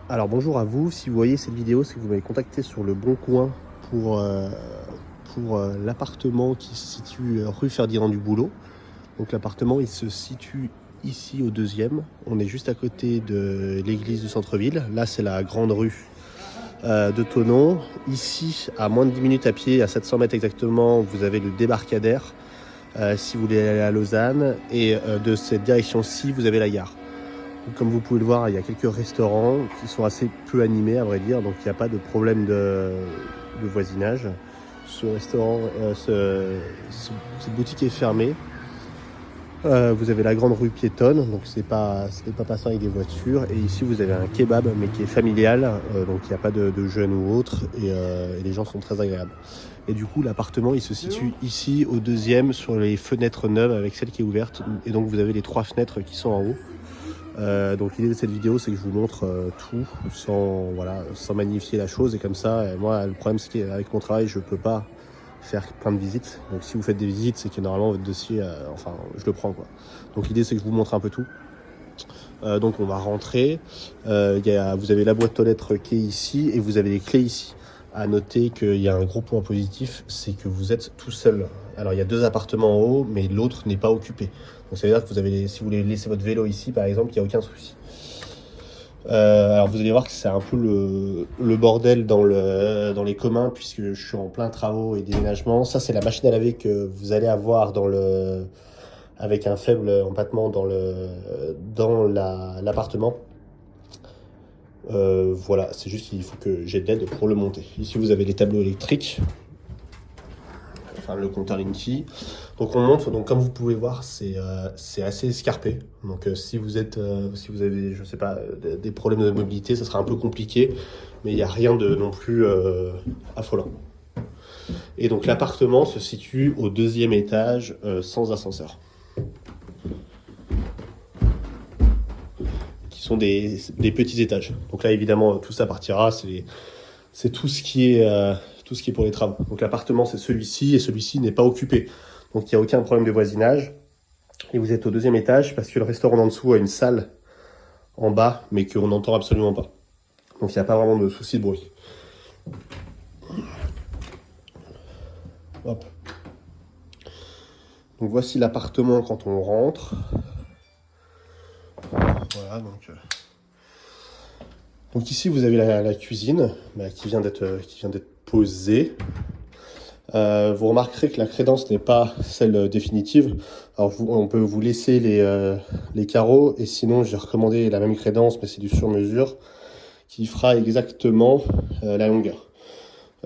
Alors bonjour à vous, si vous voyez cette vidéo, c'est que vous m'avez contacté sur le Bon Coin pour, l'appartement qui se situe rue Ferdinand du Boulot. Donc l'appartement il se situe ici au deuxième, on est juste à côté de l'église du centre-ville. Là c'est la grande rue de Thonon. Ici à moins de 10 minutes à pied, à 700 mètres exactement, vous avez le débarcadère si vous voulez aller à Lausanne. Et de cette direction-ci vous avez la gare. Comme vous pouvez le voir, il y a quelques restaurants qui sont assez peu animés à vrai dire, donc il n'y a pas de problème de voisinage. Ce restaurant, cette boutique est fermée. Vous avez la grande rue piétonne, donc ce n'est pas passant avec des voitures. Et ici vous avez un kebab, mais qui est familial, donc il n'y a pas de jeunes ou autres, et les gens sont très agréables. Et du coup l'appartement il se situe ici au deuxième sur les fenêtres neuves avec celle qui est ouverte. Et donc vous avez les 3 fenêtres qui sont en haut. Donc l'idée de cette vidéo c'est que je vous montre tout sans magnifier la chose, et comme ça moi le problème c'est qu'avec mon travail je peux pas faire plein de visites, donc si vous faites des visites c'est que normalement votre dossier je le prends quoi. Donc l'idée c'est que je vous montre un peu tout. Donc on va rentrer, vous avez la boîte aux lettres qui est ici et vous avez les clés ici. À noter qu'il y a un gros point positif, c'est que vous êtes tout seul. Alors il y a 2 appartements en haut, mais l'autre n'est pas occupé. Donc ça veut dire que si vous voulez laisser votre vélo ici par exemple, il n'y a aucun souci. Alors vous allez voir que c'est un peu le bordel dans les communs, puisque je suis en plein travaux et déménagement. Ça c'est la machine à laver que vous allez avoir avec un faible empattement dans l'appartement. Voilà, c'est juste qu'il faut que j'ai de l'aide pour le monter. Ici vous avez les tableaux électriques, enfin le compteur Linky. Donc on monte, donc comme vous pouvez voir c'est assez escarpé. Donc si vous avez je sais pas des problèmes de mobilité, ça sera un peu compliqué, mais il n'y a rien de non plus affolant. Et donc l'appartement se situe au 2e étage sans ascenseur. Qui sont des petits étages. Donc là évidemment tout ça partira, c'est tout ce qui est pour les travaux. Donc l'appartement c'est celui-ci, et celui-ci n'est pas occupé. Donc il n'y a aucun problème de voisinage. Et vous êtes au 2e étage parce que le restaurant en dessous a une salle en bas, mais qu'on n'entend absolument pas. Donc il n'y a pas vraiment de souci de bruit. Hop. Donc voici l'appartement quand on rentre. Voilà, donc ici vous avez la cuisine qui vient d'être posée. Vous remarquerez que la crédence n'est pas celle définitive. Alors on peut vous laisser les carreaux, et sinon j'ai recommandé la même crédence, mais c'est du sur-mesure, qui fera exactement la longueur.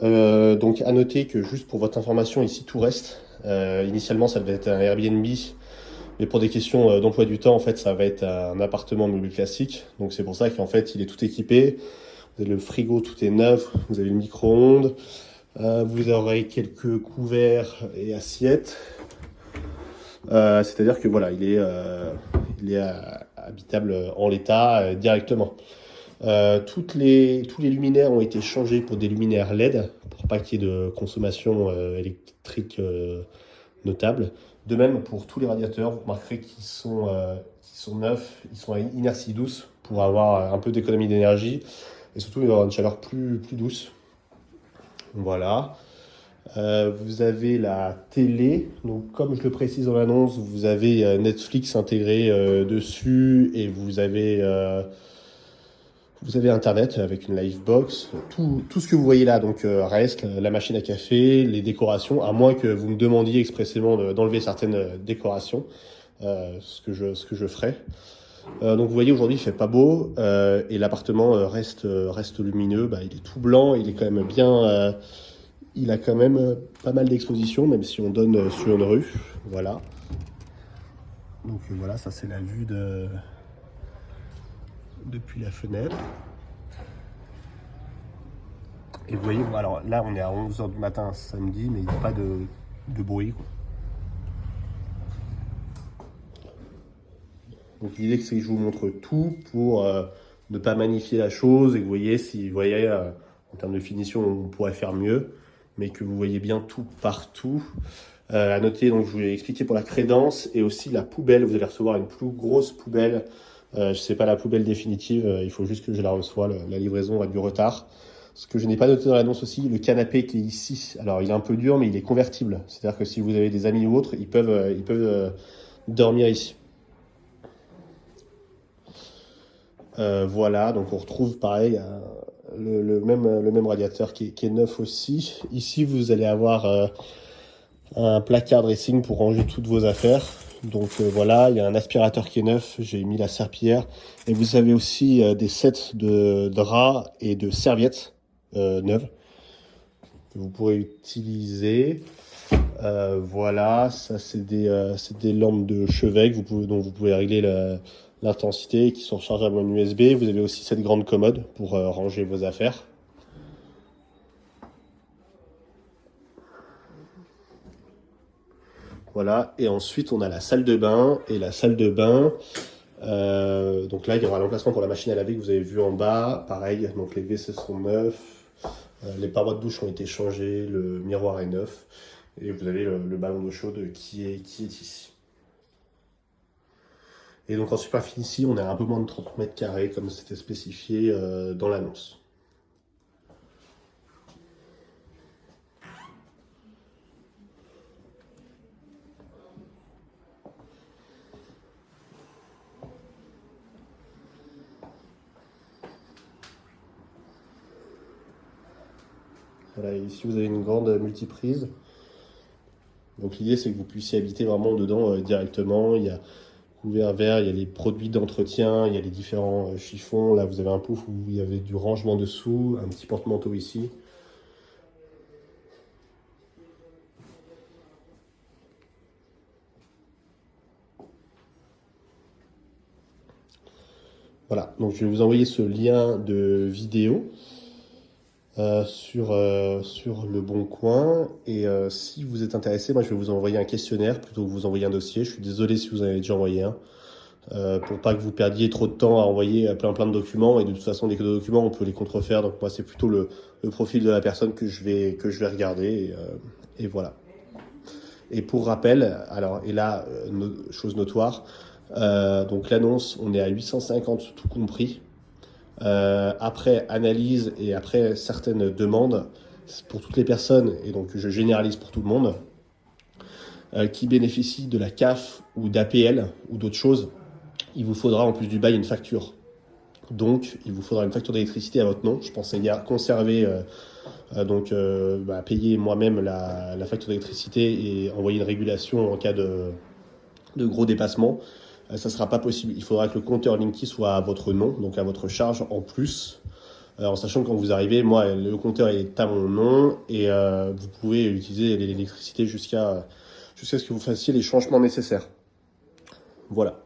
Donc à noter que, juste pour votre information, ici tout reste. Initialement ça devait être un Airbnb, mais pour des questions d'emploi du temps, en fait ça va être un appartement meublé classique. Donc c'est pour ça qu'en fait il est tout équipé. Vous avez le frigo, tout est neuf, vous avez le micro-ondes. Vous aurez quelques couverts et assiettes. C'est-à-dire que voilà, il est habitable en l'état directement. Tous les luminaires ont été changés pour des luminaires LED, pour pas qu'il y ait de consommation électrique notable. De même pour tous les radiateurs, vous remarquerez qu'ils sont neufs, ils sont à inertie douce pour avoir un peu d'économie d'énergie, et surtout il va y avoir une chaleur plus douce. Voilà. Vous avez la télé, donc comme je le précise dans l'annonce, vous avez Netflix intégré dessus, et vous avez Internet avec une Livebox. Tout ce que vous voyez là donc reste, la machine à café, les décorations, à moins que vous me demandiez expressément d'enlever certaines décorations, ce que je ferai. Donc vous voyez, aujourd'hui il fait pas beau, et l'appartement reste lumineux. Il est tout blanc, il est quand même bien... il a quand même pas mal d'exposition, même si on donne sur une rue. Voilà. Donc voilà, ça c'est la vue depuis la fenêtre. Et vous voyez, alors là on est à 11h du matin samedi, mais il n'y a pas de bruit, quoi. Donc l'idée c'est que je vous montre tout pour ne pas magnifier la chose, et que vous voyez, si vous voyez en termes de finition on pourrait faire mieux, mais que vous voyez bien tout partout. À noter, donc je vous l'ai expliqué pour la crédence, et aussi la poubelle. Vous allez recevoir une plus grosse poubelle Je sais pas la poubelle définitive, il faut juste que je la reçois, la livraison a du retard. Ce que je n'ai pas noté dans l'annonce aussi, le canapé qui est ici, alors il est un peu dur mais il est convertible. C'est-à-dire que si vous avez des amis ou autres, ils peuvent dormir ici. Voilà, donc on retrouve pareil le même radiateur qui est neuf aussi. Ici, vous allez avoir un placard dressing pour ranger toutes vos affaires. Donc voilà, il y a un aspirateur qui est neuf, j'ai mis la serpillière. Et vous avez aussi des sets de draps et de serviettes neuves que vous pourrez utiliser. Voilà, ça c'est des lampes de chevet dont vous pouvez régler l'intensité, qui sont rechargeables en USB. Vous avez aussi cette grande commode pour ranger vos affaires. Voilà, et ensuite on a la salle de bain. Et la salle de bain, donc là il y aura l'emplacement pour la machine à laver que vous avez vu en bas. Pareil, donc les WC sont neufs, les parois de douche ont été changées, le miroir est neuf. Et vous avez le ballon d'eau chaude qui est ici. Et donc en superficie, on est à un peu moins de 30 mètres carrés, comme c'était spécifié dans l'annonce. Voilà, et ici vous avez une grande multiprise. Donc l'idée c'est que vous puissiez habiter vraiment dedans directement. Il y a couvert vert, il y a les produits d'entretien, il y a les différents chiffons. Là vous avez un pouf où il y avait du rangement dessous, un petit porte-manteau ici. Voilà, donc je vais vous envoyer ce lien de vidéo sur Le Bon Coin. Et si vous êtes intéressé, moi je vais vous envoyer un questionnaire plutôt que vous envoyer un dossier. Je suis désolé si vous en avez déjà envoyé un. Pour pas que vous perdiez trop de temps à envoyer plein de documents. Et de toute façon, dès que les documents, on peut les contrefaire. Donc moi, c'est plutôt le profil de la personne que je vais regarder. Et voilà. Et pour rappel, alors, et là, chose notoire, donc l'annonce, on est à 850 tout compris. Après analyse et après certaines demandes, pour toutes les personnes, et donc je généralise pour tout le monde, qui bénéficient de la CAF ou d'APL ou d'autres choses, il vous faudra en plus du bail une facture. Donc, il vous faudra une facture d'électricité à votre nom. Je pense à conserver, payer moi-même la facture d'électricité et envoyer une régulation en cas de gros dépassement. Ça ne sera pas possible. Il faudra que le compteur Linky soit à votre nom, donc à votre charge en plus. En sachant que quand vous arrivez, moi, le compteur est à mon nom et vous pouvez utiliser l'électricité jusqu'à ce que vous fassiez les changements nécessaires. Voilà.